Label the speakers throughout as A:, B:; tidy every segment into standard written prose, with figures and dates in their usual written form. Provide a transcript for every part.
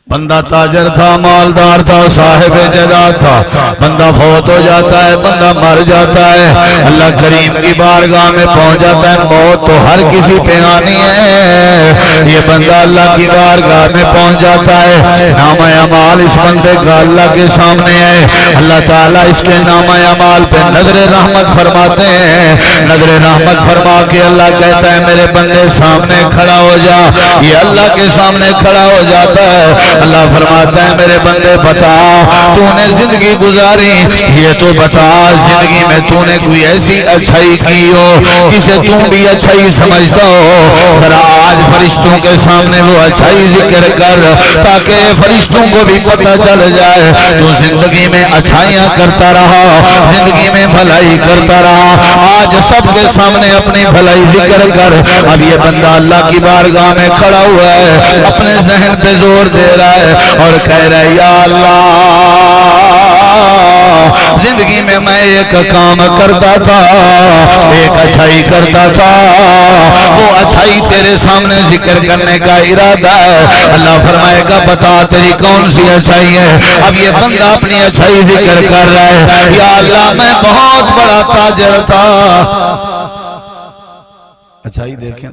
A: بندہ تاجر تھا، مالدار تھا، صاحب جائیداد تھا، بندہ فوت ہو جاتا ہے، بندہ مر جاتا ہے، اللہ کریم کی بارگاہ میں پہنچ جاتا ہے۔ موت تو ہر کسی پہ آنی ہے، یہ بندہ اللہ کی بارگاہ میں پہنچ جاتا ہے، نامہ اعمال اس بندے کا اللہ کے سامنے ہے، اللہ تعالیٰ اس کے نامہ اعمال پہ نظر رحمت فرماتے ہیں۔ نظر رحمت فرما کے اللہ کہتا ہے میرے بندے سامنے کھڑا ہو جا، یہ اللہ کے سامنے کھڑا ہو جاتا ہے۔ اللہ فرماتا ہے میرے بندے بتا تو نے زندگی گزاری، یہ تو بتا زندگی میں تو نے کوئی ایسی اچھائی کی ہو جسے تو بھی اچھائی سمجھتا ہو، ذرا آج فرشتوں کے سامنے وہ اچھائی ذکر کر تاکہ فرشتوں کو بھی پتہ چل جائے تو زندگی میں اچھائیاں کرتا رہا، زندگی میں بھلائی کرتا رہا۔ آج سب کے سامنے اپنی بھلائی ذکر کر۔ اب یہ بندہ اللہ کی بارگاہ میں کھڑا ہوا ہے، اپنے ذہن پہ زور دے رہا ہے اور کہہ رہا ہے یا اللہ زندگی میں ایک کام کرتا تھا، ایک اچھائی کرتا تھا، وہ اچھائی تیرے سامنے ذکر کرنے کا ارادہ ہے۔ اللہ فرمائے گا بتا تیری کون سی اچھائی ہے؟ اب یہ بندہ اپنی اچھائی ذکر کر رہا ہے، یا اللہ میں بہت بڑا تاجر تھا۔ اچھائی دیکھیں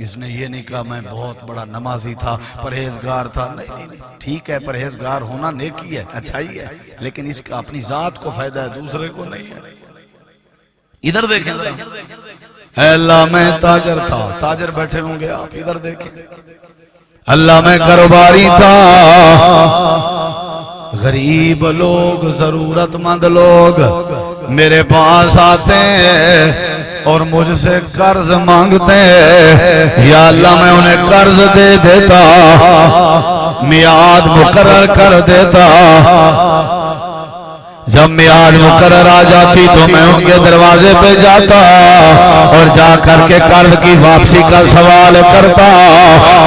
A: اس نے یہ نہیں کہا میں بہت بڑا نمازی تھا، پرہیزگار تھا، نہیں، ٹھیک ہے پرہیزگار ہونا نیکی ہے، اچھائی ہے، لیکن اس کا اپنی ذات کو فائدہ ہے، دوسرے کو نہیں ہے۔ ادھر دیکھیں اے اللہ میں تاجر تھا، تاجر بیٹھے ہوں گے آپ ادھر دیکھیں، اللہ میں کاروباری تھا، غریب لوگ ضرورت مند لوگ میرے پاس آتے ہیں اور مجھ سے قرض مانگتے ہیں، یا اللہ میں انہیں قرض دے دیتا، میعاد مقرر کر دیتا۔ جب میعاد مقرر آ جاتی تو میں ان کے دروازے پہ جاتا اور جا کر کے قرض کی واپسی کا سوال کرتا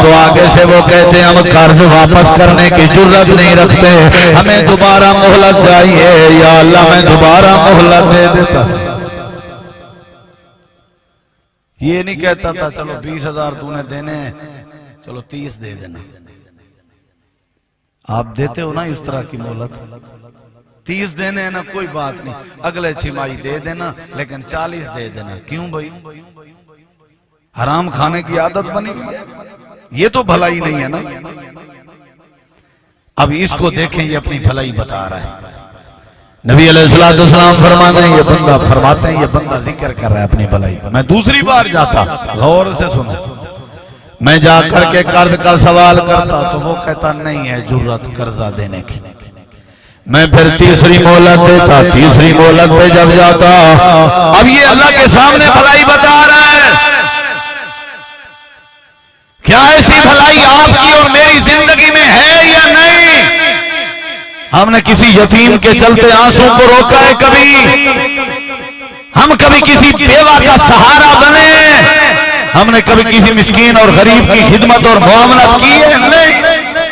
A: تو آگے سے وہ کہتے ہم قرض واپس کرنے کی جرت نہیں رکھتے، ہمیں دوبارہ مہلت چاہیے، یا اللہ میں دوبارہ مہلت دے دیتا۔ یہ نہیں کہتا تھا چلو 20,000 تو نے دینے چلو 30 دے دینا۔ آپ دیتے ہو نا اس طرح کی مہلت، 30 دینے ہیں نا کوئی بات نہیں، اگلے چھمائی دے دینا لیکن 40 دے دینا۔ کیوں بھائی؟ حرام کھانے کی عادت بنی، یہ تو بھلائی نہیں ہے نا۔ اب اس کو دیکھیں یہ اپنی بھلائی بتا رہا ہے۔ نبی علیہ السلام فرماتے ہیں یہ بندہ ذکر کر رہا ہے اپنی بھلائی۔ میں دوسری بار جاتا، غور سے سنو، میں جا کر کے قرض کا سوال کرتا تو وہ کہتا نہیں ہے جرت قرضہ دینے کی۔ میں پھر تیسری مہلت دیتا، تیسری مہلت پہ جب جاتا، اب یہ اللہ کے سامنے بھلائی بتا رہا ہے۔ کیا ایسی بھلائی آپ کی اور میری زندگی میں ہے یا نہیں؟ ہم نے کسی یتیم کے چلتے آنسوں کو روکا ہے کبھی؟ ہم کبھی کسی بیوہ کا سہارا بنے؟ ہم نے کبھی کسی مسکین اور غریب کی خدمت اور معاونت کی ہے؟ نہیں۔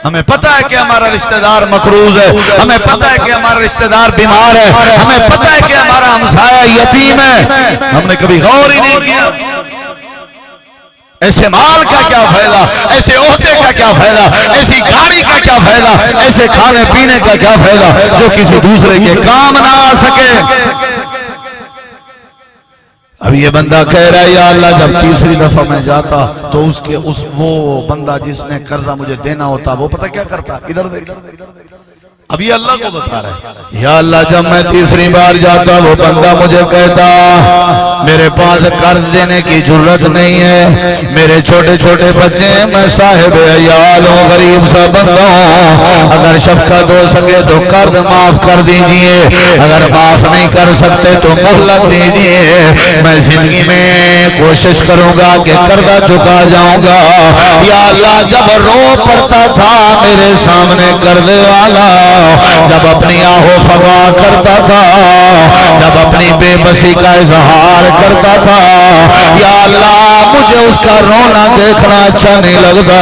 A: ہمیں پتہ ہے کہ ہمارا رشتہ دار مقروض ہے، ہمیں پتہ ہے کہ ہمارا رشتہ دار بیمار ہے، ہمیں پتہ ہے کہ ہمارا ہمسایہ یتیم ہے، ہم نے کبھی غور ہی نہیں کیا۔ ایسے مال کا کیا فائدہ، ایسے عہدے کا کیا فائدہ، ایسی گاڑی کا کیا فائدہ، ایسے کھانے پینے کا کیا فائدہ جو کسی دوسرے کے کام نہ آ سکے۔ اب یہ بندہ کہہ رہا ہے یا اللہ جب تیسری دفعہ میں جاتا تو وہ بندہ جس نے قرضہ مجھے دینا ہوتا وہ پتہ کیا کرتا؟ ادھر دیکھ، اب یہ اللہ کو بتا رہا ہے، یا اللہ جب میں تیسری بار جاتا وہ بندہ مجھے کہتا میرے پاس قرض دینے کی جرت نہیں ہے، میرے چھوٹے چھوٹے بچے ہیں، میں صاحب عیال ہوں، غریب سا بندہ ہوں، اگر شفقت ہو سکے تو قرض معاف کر دیجئے، اگر معاف نہیں کر سکتے تو مہلت دیجئے، میں زندگی میں کوشش کروں گا کہ قرضہ چکا جاؤں گا۔ یا اللہ جب رو پڑتا تھا میرے سامنے قرضے والا، جب اپنی آہو فغا کرتا تھا، جب اپنی بے بسی کا اظہار کرتا تھا، یا اللہ مجھے اس کا رونا دیکھنا اچھا نہیں لگتا،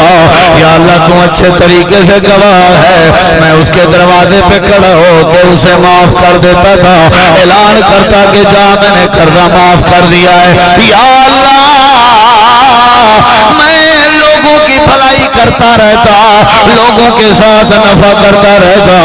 A: یا اللہ تو اچھے طریقے سے گواہ ہے، میں اس کے دروازے پہ کھڑا ہو کے اسے معاف کر دیتا تھا، اعلان کرتا کہ جا میں نے قرضہ معاف کر دیا ہے۔ یا اللہ میں لوگوں کی بھلائی کرتا رہتا لوگوں کے ساتھ نفع کرتا رہتا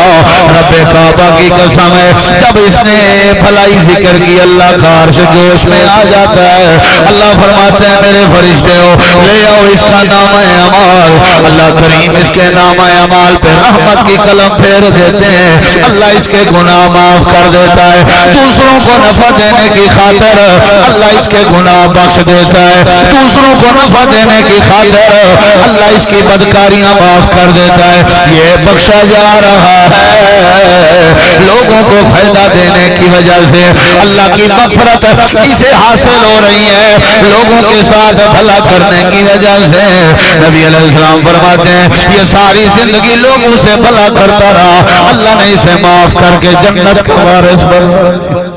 A: رب کعبہ کی قسم ہے جب اس نے بھلائی ذکر کی اللہ کا عرش جوش میں آ جاتا ہے اللہ فرماتے ہیں میرے فرشتے ہو لے آؤ اس کا نام اعمال اللہ کریم اس کے نام اعمال پہ رحمت کی قلم پھیر دیتے ہیں اللہ اس کے گناہ معاف کر دیتا ہے دوسروں کو نفع دینے کی خاطر اللہ اس کے گناہ بخش دیتا ہے دوسروں کو نفع دینے کی خاطر اللہ اس کی بدکاریاں معاف کر دیتا ہے یہ بخشا جا رہا ہے لوگوں کو فائدہ دینے کی وجہ سے اللہ کی مغفرت اسے حاصل ہو رہی ہے لوگوں کے ساتھ بھلا کرنے کی وجہ سے نبی علیہ السلام فرماتے ہیں یہ ساری زندگی لوگوں سے بھلا کرتا رہا اللہ نے اسے معاف کر کے جنت کا وارث بنا